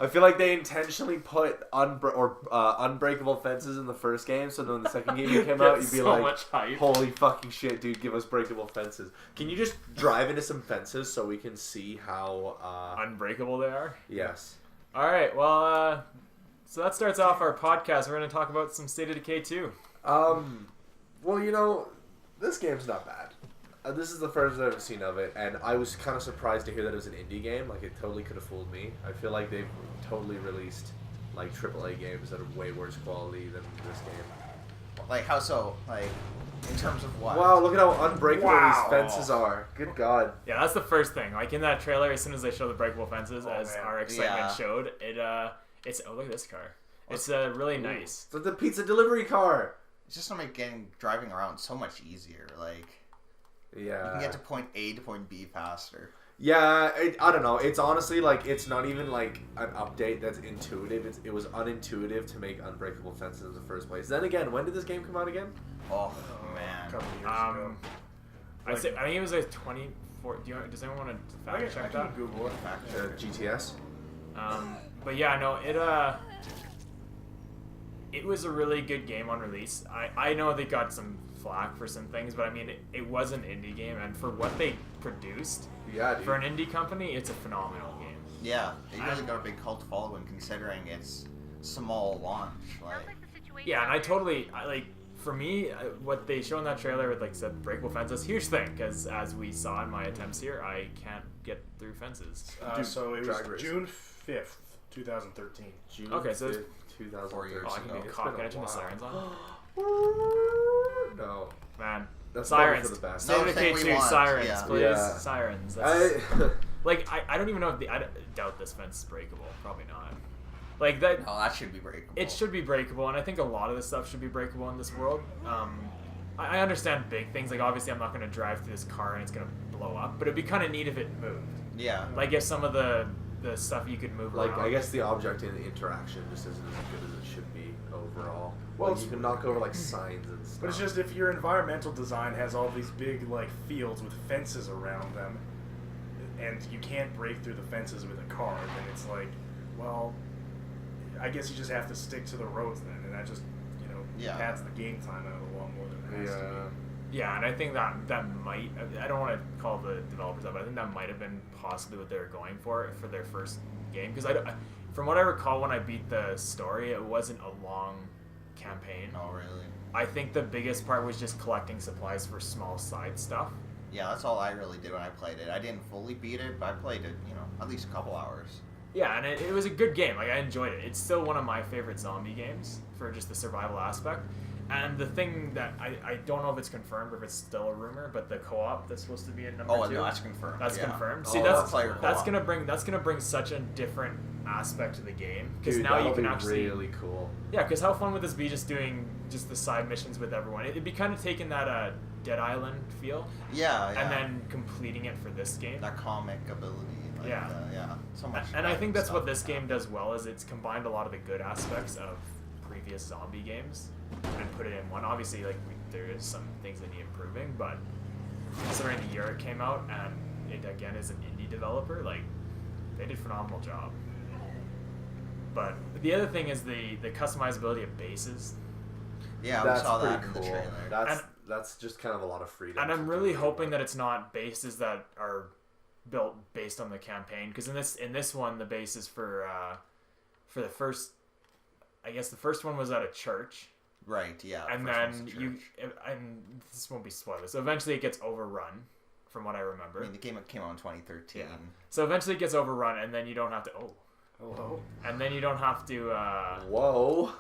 I feel like they intentionally put unbreakable fences in the first game, so then when the second game came out, you'd be so like, much hype. holy fucking shit, dude, give us breakable fences. Can you just drive into some fences so we can see how... unbreakable they are? Yes. Alright, well, so that starts off our podcast. We're going to talk about some State of Decay 2. Well, you know, this game's not bad. This is the first I've ever seen of it, and I was kind of surprised to hear that it was an indie game. Like, it totally could have fooled me. I feel like they've totally released, like, AAA games that are way worse quality than this game. Like, how so? Like, in terms of what? Wow, look at how unbreakable these fences are. Good God. Yeah, that's the first thing. Like, in that trailer, as soon as they show the breakable fences, our excitement showed, it's... Oh, look at this car. It's really nice. It's like the pizza delivery car. It's just to make driving around so much easier. Like... Yeah. You can get to point A to point B faster. Yeah, I don't know. It's honestly, like, it's not even, like, an update that's intuitive. It was unintuitive to make unbreakable fences in the first place. Then again, when did this game come out again? Oh, man. A couple years ago. I think it was like 24... Does anyone want to fact check that? Google it. GTS? But yeah, no, it was a really good game on release. I know they got some flack for some things, but I mean, it was an indie game, and for what they produced, yeah, dude. For an indie company, it's a phenomenal game. Yeah, it really got a big cult following considering its small launch. Like, yeah, and for me, what they show in that trailer with, like, said breakable fences, huge thing, because as we saw in my attempts here, I can't get through fences. So it was June 5th, 2013. Okay, so it's 2013. I can be caught. Can I turn the sirens on? No. Man. That's Sirens. for the best. State of Decay 2, sirens, please. Yeah. Sirens. Like, I don't even know if I doubt this fence is breakable. Probably not. Like, that... No, that should be breakable. It should be breakable, and I think a lot of this stuff should be breakable in this world. I understand big things. Like, obviously, I'm not going to drive through this car and it's going to blow up, but it'd be kind of neat if it moved. Yeah. Like, if some of the stuff you could move around. I guess the object and the interaction just isn't as good as it should be overall. Well, like, you can knock over, like, signs and stuff. But it's just if your environmental design has all these big, like, fields with fences around them, and you can't break through the fences with a car, then it's like, well, I guess you just have to stick to the roads then, and that just, pads the game time out a lot more than it has to be. Yeah, and I think that might... I don't want to call the developers up, but I think that might have been possibly what they were going for their first game. Because from what I recall when I beat the story, it wasn't a long campaign. Oh, really? I think the biggest part was just collecting supplies for small side stuff. Yeah, that's all I really did when I played it. I didn't fully beat it, but I played it, at least a couple hours. Yeah, and it was a good game. Like, I enjoyed it. It's still one of my favorite zombie games for just the survival aspect. And the thing that I don't know if it's confirmed or if it's still a rumor, but the co-op that's supposed to be in number 2. Oh, no, that's confirmed. That's confirmed. Oh, See, that's gonna bring such a different aspect to the game because now you can actually really cool. Yeah, because how fun would this be just doing just the side missions with everyone? It'd be kind of taking that Dead Island feel. Yeah. And then completing it for this game. That comic ability. Like, yeah. So much. And I think that's what this game does well is it's combined a lot of the good aspects of previous zombie games and put it in one. Obviously, like there is some things that need improving, but considering the year it came out and it again is an indie developer, like they did a phenomenal job. But the other thing is the customizability of bases. Yeah, that's we saw that pretty in cool. the trailer. That's just kind of a lot of freedom. And I'm really hoping that it's not bases that are built based on the campaign, because in this one the base is for the first. I guess the first one was at a church. Right, yeah. And then and this won't be spoilers. So eventually it gets overrun, from what I remember. I mean, the game came out in 2013. Yeah. So eventually it gets overrun, and then you don't have to. Oh. Hello. And then you don't have to. Whoa.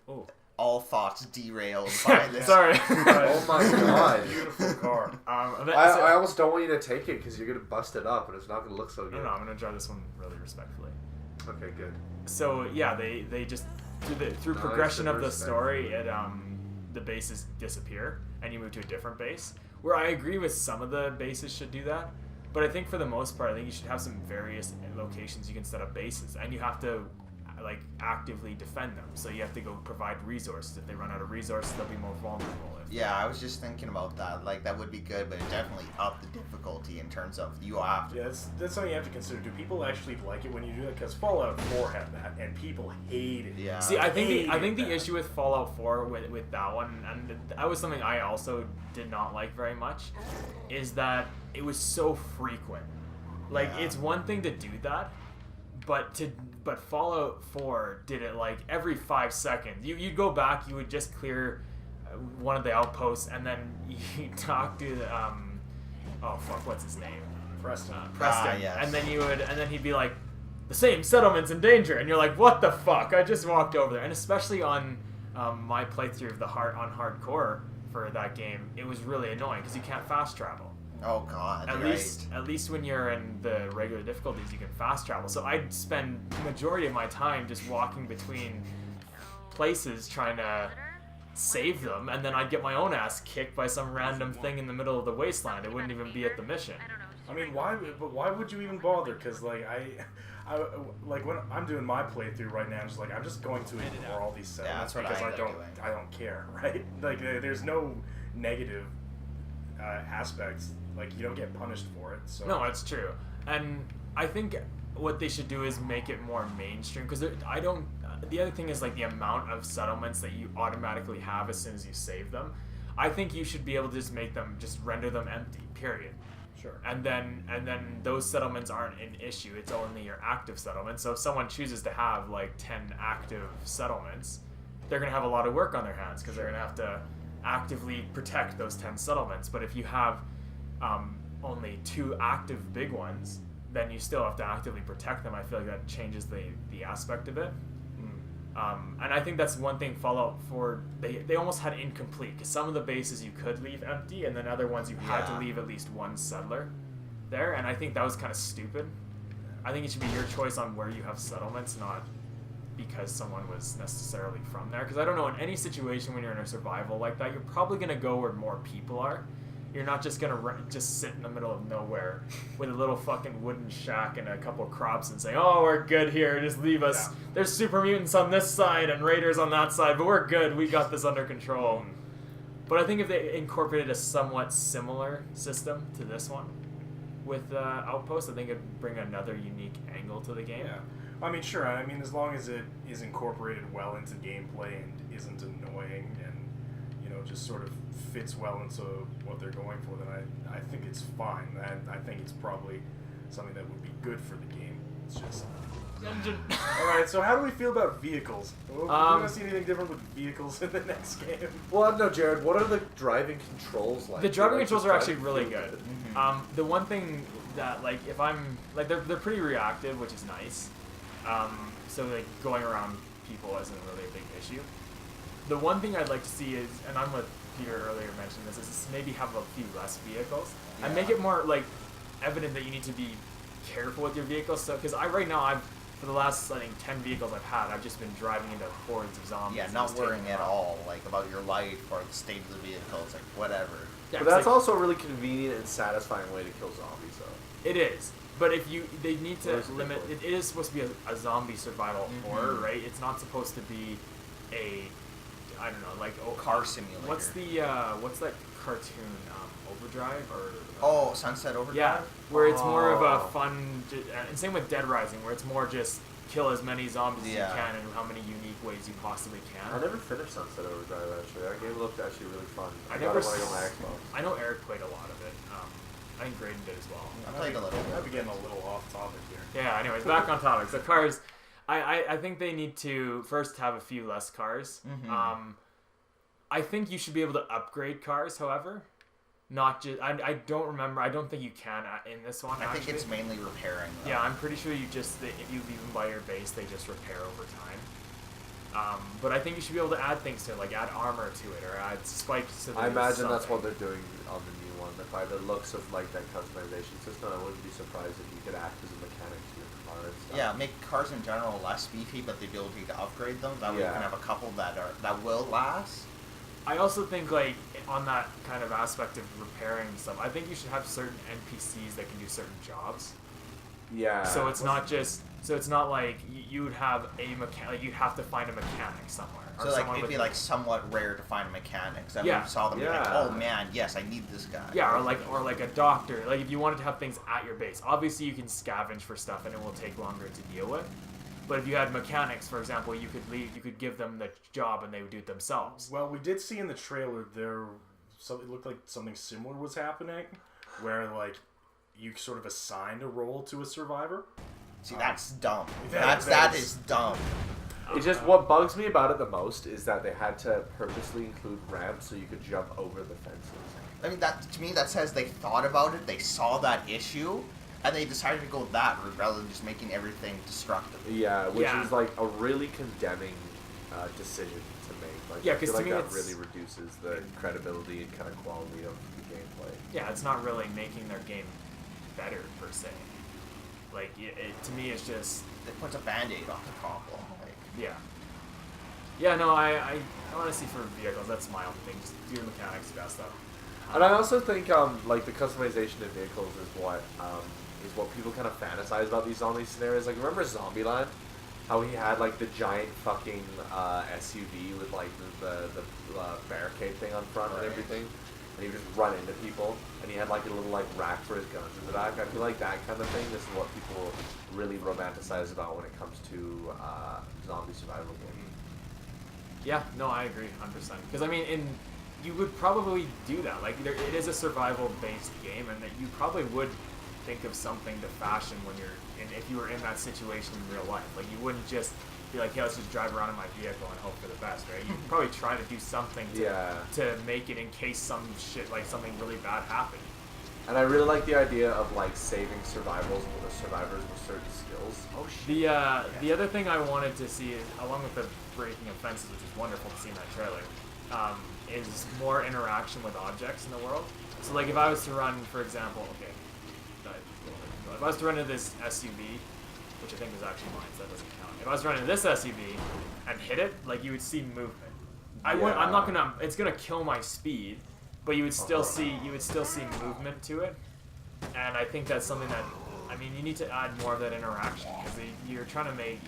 Oh. All thoughts derailed by this. Sorry. Oh my god. Beautiful car. I almost don't want you to take it because you're gonna bust it up and it's not gonna look so good. No, I'm gonna drive this one really respectfully. Okay, good. So yeah, they just through progression of the story, the bases disappear and you move to a different base. Where I agree with some of the bases should do that, but I think for the most part, I think you should have some various locations you can set up bases, and you have to actively defend them. So you have to go provide resources. If they run out of resources, they'll be more vulnerable. Yeah, I was just thinking about that. Like, that would be good, but it definitely upped the difficulty in terms of you have to. Yeah, that's something you have to consider. Do people actually like it when you do that? Because Fallout 4 had that, and people hate it. Yeah. See, I think the that. issue with Fallout 4 with that one, and that was something I also did not like very much, is that it was so frequent. Like, Yeah. it's one thing to do that, but Fallout 4 did it like every 5 seconds. You'd go back, you would just clear one of the outposts, and then you talk to the, oh fuck, what's his name? Preston. Preston. yes. And then he'd be like, the same settlement's in danger, and you're like, what the fuck? I just walked over there. And especially on my playthrough of on hardcore for that game, it was really annoying because you can't fast travel. Oh god. At right. least when you're in the regular difficulties, you can fast travel. So I'd spend the majority of my time just walking between places trying to save them, and then I'd get my own ass kicked by some random thing in the middle of the wasteland. It wouldn't even be at the mission. I mean, why? But why would you even bother? Because like I like when I'm doing my playthrough right now, I'm just going to ignore all these settlements that's what because I I end up doing. don't care, right? Like there's no negative aspects. Like you don't get punished for it. So No, it's true. And I think what they should do is make it more mainstream, because I don't. The other thing is like the amount of settlements that you automatically have as soon as you save them. I think you should be able to just render them empty. Period. Sure. And then those settlements aren't an issue. It's only your active settlements. So if someone chooses to have like 10 active settlements, they're gonna have a lot of work on their hands because they're gonna have to actively protect those 10 settlements. But if you have only 2 active big ones, then you still have to actively protect them. I feel like that changes the aspect of it. And I think that's one thing Fallout 4, they almost had incomplete, because some of the bases you could leave empty, and then other ones you had to leave at least one settler there, and I think that was kind of stupid. I think it should be your choice on where you have settlements, not because someone was necessarily from there. Because I don't know, in any situation when you're in a survival like that, you're probably going to go where more people are. You're not just gonna just sit in the middle of nowhere with a little fucking wooden shack and a couple crops and say, "Oh, we're good here. Just leave us. Yeah. There's super mutants on this side and raiders on that side, but we're good. We got this under control." But I think if they incorporated a somewhat similar system to this one with Outpost, I think it'd bring another unique angle to the game. Yeah. I mean, sure. I mean, as long as it is incorporated well into gameplay and isn't annoying and just sort of fits well into what they're going for, then I think it's fine. And I think it's probably something that would be good for the game. It's just. All right. So how do we feel about vehicles? Do we want to see anything different with vehicles in the next game? Well, no, Jarrod, what are the driving controls like? The driving Like, controls just are actually driving really feel good. The one thing that, like, if I'm like, they're pretty reactive, which is nice. So like going around people isn't really a big issue. The one thing I'd like to see is, and I'm with Peter earlier mentioned this, is maybe have a few less vehicles and make it more like evident that you need to be careful with your vehicles. So, because right now for the last I think 10 vehicles I've had, I've just been driving into hordes of zombies. Yeah, and not just taking worrying them at out. all, like about your life or the state of the vehicle. It's like whatever. Yeah, But 'cause, that's like, also a really convenient and satisfying way to kill zombies, though. it is. But they need to Where's the limit. difference? It is supposed to be a zombie survival horror, right? It's not supposed to be I don't know, like Car simulator. What's that cartoon? Overdrive Oh, Sunset Overdrive? yeah, where it's more of a Oh. fun. And same with Dead Rising, where it's more just kill as many zombies as you Yeah. can and how many unique ways you possibly I can. never finished Sunset Overdrive, actually. That game looked actually really fun. I got never it when I got my s- Xbox. I know Eric played a lot of it. I think Graydon did as well. I played a little I'd bit. be getting a little off topic here. Yeah, anyways, back on topic. So cars, I think they need to first have a few less cars. I think you should be able to upgrade cars, however. Not just, I don't remember, I don't think you can in this one, I actually. think it's mainly repairing. Though. Yeah, I'm pretty sure if you leave them by your base, they just repair over time. But I think you should be able to add things to it, like add armor to it, or add spikes to it. I imagine that's something. what they're doing on the new one. By the looks of like that customization system, I wouldn't be surprised if you could act as a mechanic to your car and stuff. Yeah, make cars in general less beefy, but the ability to upgrade them. That way you Yeah. can have a couple that will last. I also think, like, on that kind of aspect of repairing stuff, I think you should have certain NPCs that can do certain jobs. Yeah. So it's not like you would have a mechanic. Like you'd have to find a mechanic somewhere. So like it'd be like somewhat rare to find mechanics. That Yeah. you saw them be like, Yeah. oh man, yes, I need this guy. Yeah, or like a doctor. Like if you wanted to have things at your base, obviously you can scavenge for stuff and it will take longer to deal with. But if you had mechanics, for example, you could give them the job and they would do it themselves. Well, we did see in the trailer it looked like something similar was happening, where like you sort of assigned a role to a survivor. See, that's dumb. that is dumb. It's just what bugs me about it the most is that they had to purposely include ramps so you could jump over the fences. I mean, that to me that says they thought about it, they saw that issue, and they decided to go that route rather than just making everything destructive. Yeah, which Yeah. is like a really condemning decision to make. Like, Yeah, I 'cause feel to like me that it's- really reduces the credibility and kind of quality of the gameplay. Yeah, it's not really making their game better per se. Like to me, it's just It puts a band-aid on the problem. Like, yeah. Yeah, no, I honestly for vehicles, that's my own thing. Just do the mechanics best up. And I also think like the customization of vehicles is what people kind of fantasize about these zombie scenarios. Like remember Zombieland? How he had like the giant fucking SUV with like the barricade thing on front and everything, and he would just run into people, and he had like a little like rack for his guns in the back. I feel like that kind of thing. This is what people really romanticize about when it comes to zombie survival games. Yeah, no, I agree 100%. Because I mean, you would probably do that. Like it is a survival-based game, and that you probably would think of something to fashion when you're in, if you were in that situation in real life. Like you wouldn't just be like, yeah, let's just drive around in my vehicle and hope for the best, right? You'd probably try to do something to make it in case some shit, like something really bad happened. And I really like the idea of like saving survivors with certain skills. oh shit. The other thing I wanted to see is, along with the breaking of fences, which is wonderful to see in that trailer, is more interaction with objects in the world. So like if I was to run, for example, if I was to run into this SUV, which I think is actually mine, so that doesn't count. If I was to run into this SUV and hit it, like you would see movement. I'm not gonna. It's gonna kill my speed, but you would still see movement to it. And I think that's something that, I mean, you need to add more of that interaction because you're trying to make.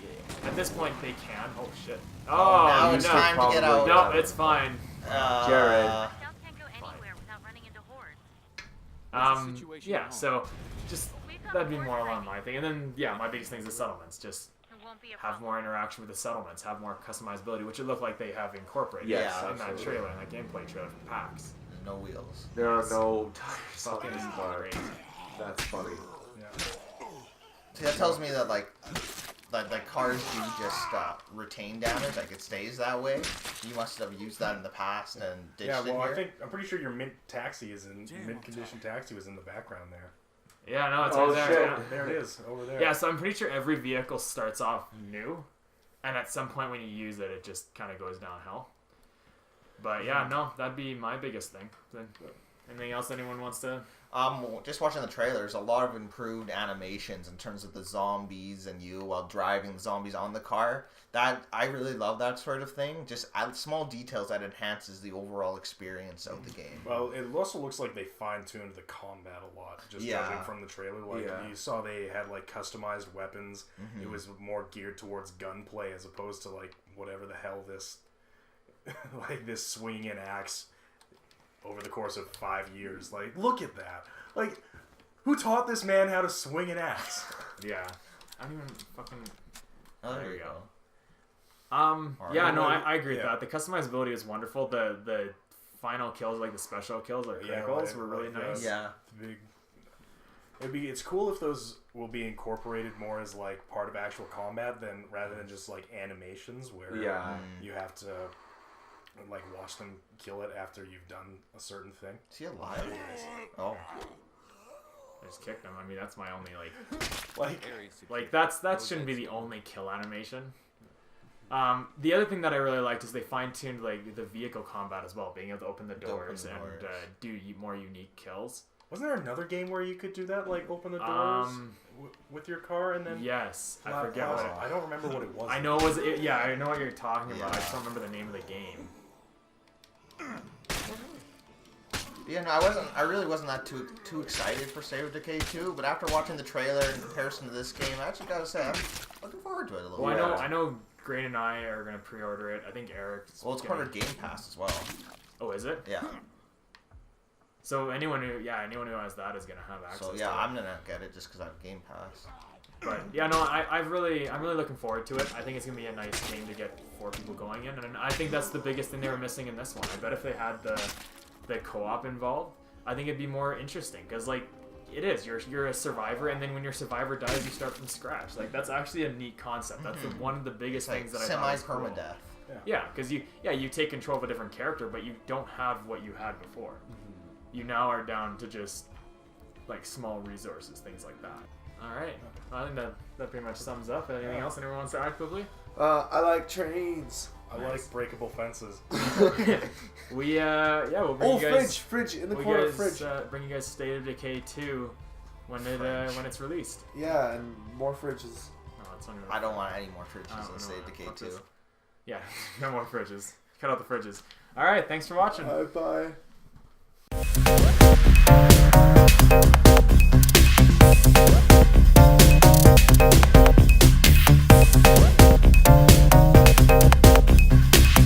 At this point, they can. Oh shit. Oh, now it's no. time to get out. No, it's fine. Jarrod. Scouts can't go anywhere without running into hordes. Yeah. So just that'd be more along my thing. And then my biggest thing is the settlements. Just It won't be a have problem. more interaction with the settlements, have more customizability, which it looked like they have incorporated Yes, in that absolutely. trailer, in that gameplay trailer for PAX. There's no wheels. There are no tires Fucking on this car. crazy. That's funny. See, that tells me that like cars do just retain damage, like it stays that way. You must have used that in the past and ditched Yeah, it well, here. I'm pretty sure your mid-condition taxi was in the background there. Yeah, no, it's Oh, right there. shit. Yeah. There it is, over there. Yeah, so I'm pretty sure every vehicle starts off new, and at some point when you use it, it just kind of goes downhill. But yeah, no, that'd be my biggest thing. Then, anything else anyone wants to? Just watching the trailers, a lot of improved animations in terms of the zombies and you while driving the zombies on the car. That I really love that sort of thing. Just add small details that enhances the overall experience of the game. Well, it also looks like they fine-tuned the combat a lot, just judging from the trailer. Like, you saw they had, like, customized weapons. Mm-hmm. It was more geared towards gunplay as opposed to, like, whatever the hell this, like, this swinging an axe over the course of 5 years. Like, look at that. Like, who taught this man how to swing an axe? Yeah, I don't even fucking. Oh, There we you go. Alright. Yeah, no, I agree with Yeah. that. The customizability is wonderful. The final kills, like the special kills, like Yeah, criticals, like- were really like, nice. Yeah. It's cool if those will be incorporated more as like part of actual combat than rather than just like animations where you have to like watch them kill it after you've done a certain thing. Is he alive? Oh. I just kicked him. I mean, that's my only Like that shouldn't be the only kill animation. The other thing that I really liked is they fine-tuned like the vehicle combat as well, being able to open the doors and do more unique kills. wasn't there another game where you could do that, like open the doors with your car and then? Yes, I forget what it. I don't remember what it was. I know it was. Yeah, I know what you're talking about. I just don't remember the name of the game. Yeah, no, I really wasn't that too excited for State of Decay 2, but after watching the trailer in comparison to this game, I actually gotta say I'm looking forward to it a little Well, bit. I know Grain and I are gonna pre-order it. I think Eric's. Well, it's part of Game Pass as well. Oh, is it? Yeah. So anyone who has that is gonna have access. So to yeah, it. I'm gonna get it just because I have Game Pass. But yeah, no, I'm really looking forward to it. I think it's gonna be a nice game to get 4 people going in, and I think that's the biggest thing they were missing in this one. I bet if they had the co-op involved, I think it'd be more interesting because like it is you're a survivor, and then when your survivor dies, you start from scratch. Like that's actually a neat concept. That's one of the biggest things that I thought was cool. Semi-permadeath. Yeah, because you take control of a different character, but you don't have what you had before. You now are down to just like small resources, things like that. All right, I think that pretty much sums up. Anything else anyone wants to add quickly? I like trains. I like breakable fences. We'll bring you guys. Fridge in the We'll corner. guys, Fridge. bring you guys State of Decay 2 when it's released. Yeah, and more fridges. Oh, it's not I don't want any more I fridges don't in State of know. Decay Fuck 2. this. Yeah, no more fridges. Cut out the fridges. All right, thanks for watching. Bye bye.